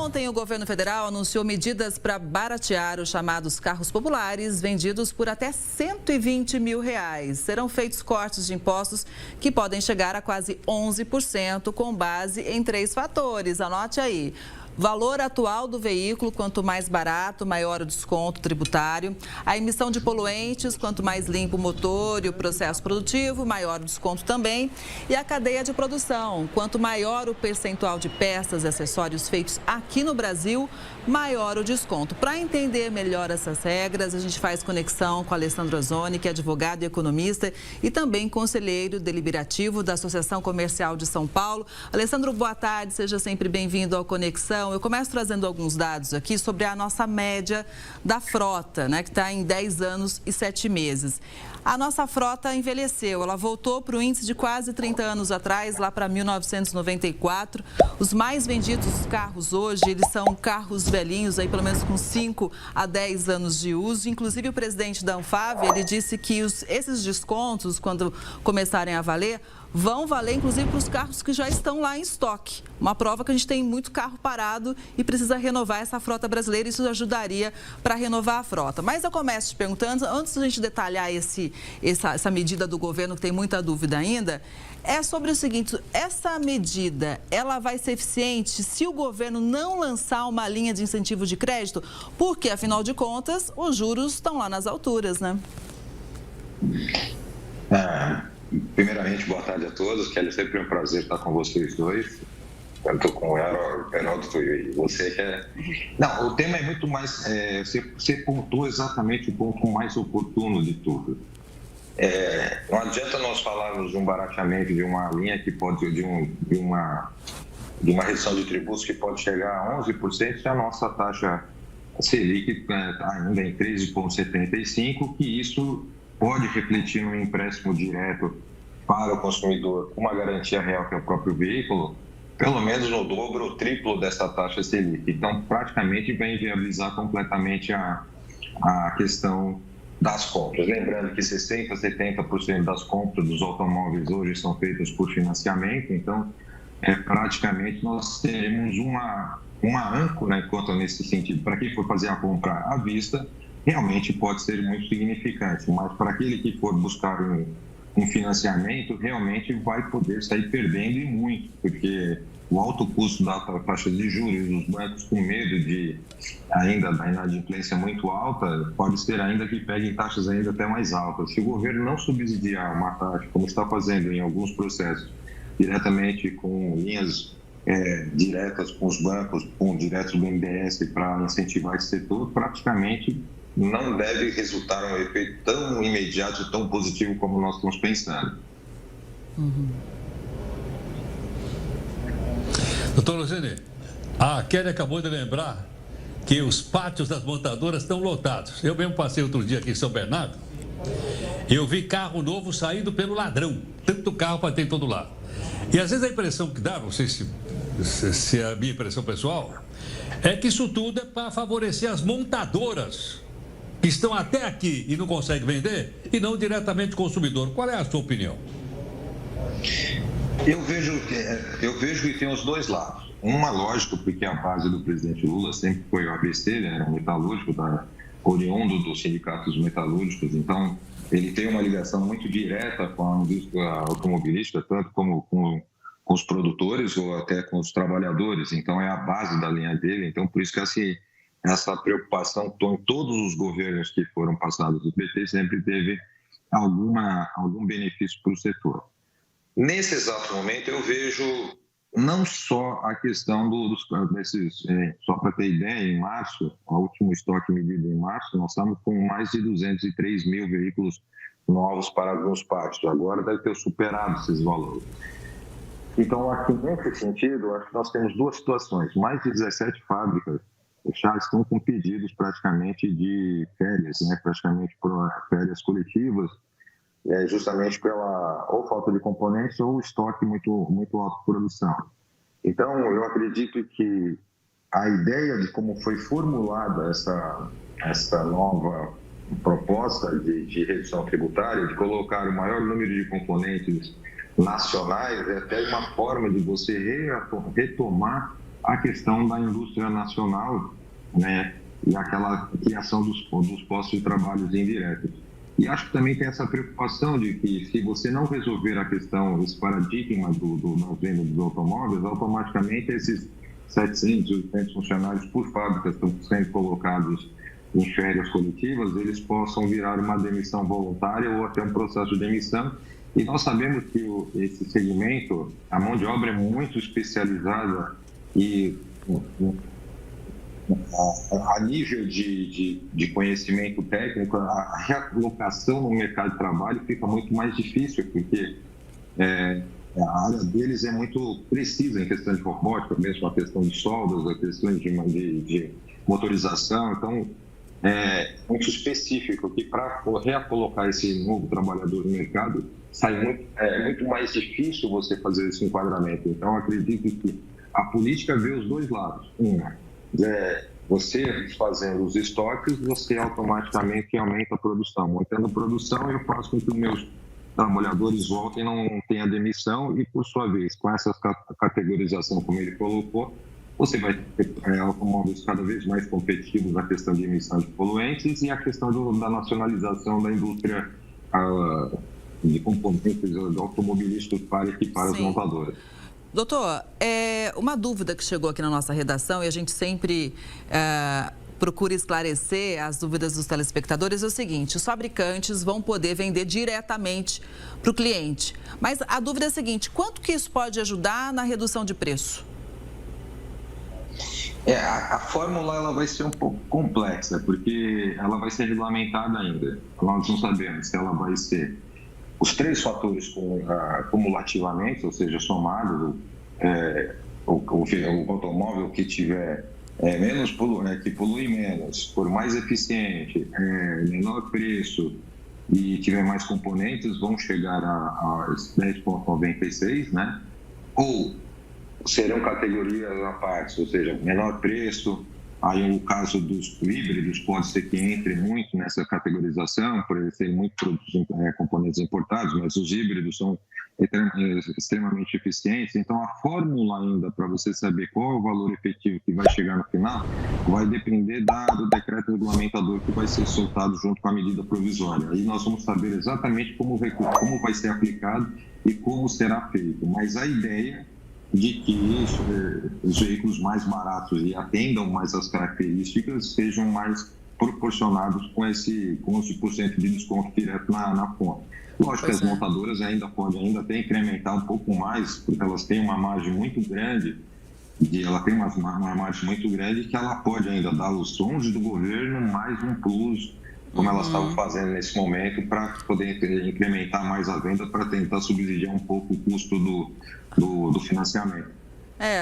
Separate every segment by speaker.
Speaker 1: Ontem, o governo federal anunciou medidas para baratear os chamados carros populares vendidos por até R$120 mil. Serão feitos cortes de impostos que podem chegar a quase 11% com base em 3 fatores. Anote aí. Valor atual do veículo, quanto mais barato, maior o desconto tributário. A emissão de poluentes, quanto mais limpo o motor e o processo produtivo, maior o desconto também. E a cadeia de produção, quanto maior o percentual de peças e acessórios feitos aqui no Brasil, maior o desconto. Para entender melhor essas regras, a gente faz conexão com Alessandro Azzoni, que é advogado e economista e também conselheiro deliberativo da Associação Comercial de São Paulo. Alessandro, boa tarde, seja sempre bem-vindo ao Conexão. Eu começo trazendo alguns dados aqui sobre a nossa média da frota, né, que está em 10 anos e 7 meses. A nossa frota envelheceu, ela voltou para o índice de quase 30 anos atrás, lá para 1994. Os mais vendidos carros hoje, eles são carros velhinhos, aí pelo menos com 5 a 10 anos de uso. Inclusive, o presidente da Anfavea, ele disse que esses descontos, quando começarem a valer, vão valer, inclusive, para os carros que já estão lá em estoque. Uma prova que a gente tem muito carro parado e precisa renovar essa frota brasileira. Isso ajudaria para renovar a frota. Mas eu começo te perguntando, antes da gente detalhar essa medida do governo, que tem muita dúvida ainda, é sobre o seguinte: essa medida, ela vai ser eficiente se o governo não lançar uma linha de incentivo de crédito? Porque, afinal de contas, os juros estão lá nas alturas, né?
Speaker 2: Primeiramente, boa tarde a todos. Kelly, sempre um prazer estar com vocês dois. Eu estou com o Heródoto e você que é... Não, o tema é muito mais... você pontuou exatamente o ponto mais oportuno de tudo. Não adianta nós falarmos de um barateamento de uma linha que pode... de uma redução de tributos que pode chegar a 11% se a nossa taxa Selic está ainda em 13,75%, que isso pode refletir no empréstimo direto para o consumidor com uma garantia real que é o próprio veículo, pelo menos no dobro ou triplo dessa taxa Selic. Então, praticamente vai inviabilizar completamente a questão das compras. Lembrando que 60% a 70% das compras dos automóveis hoje são feitas por financiamento, então, praticamente nós teremos uma âncora, enquanto nesse sentido, para quem for fazer a compra à vista, realmente pode ser muito significante, mas para aquele que for buscar um financiamento, realmente vai poder sair perdendo e muito, porque o alto custo da taxa de juros, os bancos com medo ainda da inadimplência muito alta, pode ser ainda que peguem taxas ainda até mais altas. Se o governo não subsidiar uma taxa, como está fazendo em alguns processos, diretamente com linhas diretas com os bancos, diretos do BNDES para incentivar esse setor, praticamente não deve resultar um efeito tão imediato e tão positivo como nós estamos pensando.
Speaker 3: Doutor Lugini, a Kelly acabou de lembrar que os pátios das montadoras estão lotados. Eu mesmo passei outro dia aqui em São Bernardo e eu vi carro novo saindo pelo ladrão. Tanto carro para ter em todo lado. E às vezes a impressão que dá, não sei se é a minha impressão pessoal, é que isso tudo é para favorecer as montadoras que estão até aqui e não conseguem vender, e não diretamente o consumidor. Qual é a sua opinião?
Speaker 2: Eu vejo que tem os dois lados. Uma, lógico, porque a base do presidente Lula sempre foi o ABC, né, era um metalúrgico, oriundo dos sindicatos metalúrgicos, então ele tem uma ligação muito direta com a indústria automobilística, tanto como com os produtores ou até com os trabalhadores, então é a base da linha dele, então por isso que essa preocupação em todos os governos que foram passados do PT sempre teve algum benefício para o setor. Nesse exato momento eu vejo não só a questão desses, só para ter ideia, em março, o último estoque medido em março, nós estamos com mais de 203 mil veículos novos para alguns pátios, agora deve ter superado esses valores. Então, aqui nesse sentido, acho que nós temos duas situações, mais de 17 fábricas já estão com pedidos praticamente de férias, né? Praticamente por férias coletivas, justamente pela ou falta de componentes ou estoque muito alto de produção. Então, eu acredito que a ideia de como foi formulada essa nova proposta de redução tributária, de colocar o maior número de componentes nacionais, é até uma forma de você retomar a questão da indústria nacional, né, e aquela criação dos postos de trabalho indiretos. E acho que também tem essa preocupação de que se você não resolver a questão, esse paradigma da venda dos automóveis, automaticamente esses 700, 800 funcionários por fábrica estão sendo colocados em férias coletivas, eles possam virar uma demissão voluntária ou até um processo de demissão. E nós sabemos que esse segmento, a mão de obra é muito especializada e a nível de conhecimento técnico, a realocação no mercado de trabalho fica muito mais difícil, porque a área deles é muito precisa em questão de robótica, mesmo a questão de soldas, a questão de motorização. Então, é muito específico que para recolocar esse novo trabalhador no mercado, é muito mais difícil você fazer esse enquadramento. Então, acredito que a política vê os dois lados. Você fazendo os estoques, você automaticamente aumenta a produção. Mantendo a produção, eu faço com que os meus trabalhadores voltem e não tenha demissão. E, por sua vez, com essa categorização, como ele colocou, você vai ter automóveis cada vez mais competitivos na questão de emissão de poluentes e a questão da nacionalização da indústria de componentes automobilísticos para equipar as montadoras.
Speaker 1: Doutor, uma dúvida que chegou aqui na nossa redação e a gente sempre procura esclarecer as dúvidas dos telespectadores é o seguinte: os fabricantes vão poder vender diretamente para o cliente. Mas a dúvida é a seguinte: quanto que isso pode ajudar na redução de preço?
Speaker 2: A fórmula ela vai ser um pouco complexa, porque ela vai ser regulamentada ainda. Nós não sabemos se ela vai ser os três fatores cumulativamente, ou seja, somados, o automóvel que tiver menos que polui menos, for mais eficiente, menor preço e tiver mais componentes, vão chegar a 10,96, né? Ou serão categorias à parte, ou seja, menor preço. Aí o caso dos híbridos pode ser que entre muito nessa categorização, por eles serem muito produtos, componentes importados, mas os híbridos são extremamente eficientes. Então, a fórmula ainda para você saber qual é o valor efetivo que vai chegar no final vai depender do decreto regulamentador que vai ser soltado junto com a medida provisória. Aí nós vamos saber exatamente como vai ser aplicado e como será feito. Mas a ideia de que os veículos mais baratos e atendam mais as características sejam mais proporcionados com esse 11% de desconto direto na fonte. Lógico que as montadoras ainda podem até incrementar um pouco mais, porque elas têm uma margem muito grande, uma margem muito grande que ela pode ainda dar os sons do governo mais um plus, como elas estavam fazendo nesse momento, para poder incrementar mais a venda, para tentar subsidiar um pouco o custo do financiamento.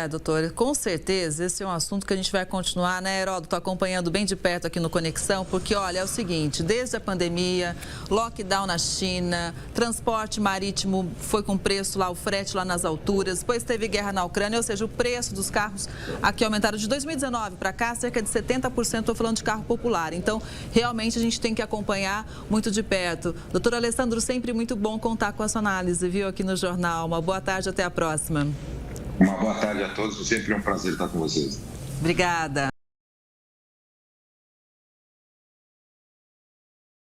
Speaker 1: Doutor, com certeza esse é um assunto que a gente vai continuar, né, Heródoto, acompanhando bem de perto aqui no Conexão, porque, olha, é o seguinte: desde a pandemia, lockdown na China, transporte marítimo foi com preço lá, o frete lá nas alturas, depois teve guerra na Ucrânia, ou seja, o preço dos carros aqui aumentaram de 2019 para cá, cerca de 70%, estou falando de carro popular. Então, realmente a gente tem que acompanhar muito de perto. Doutor Alessandro, sempre muito bom contar com a sua análise, viu, aqui no Jornal. Uma boa tarde, até a próxima.
Speaker 2: Uma boa tarde a todos, sempre um prazer estar com vocês.
Speaker 1: Obrigada.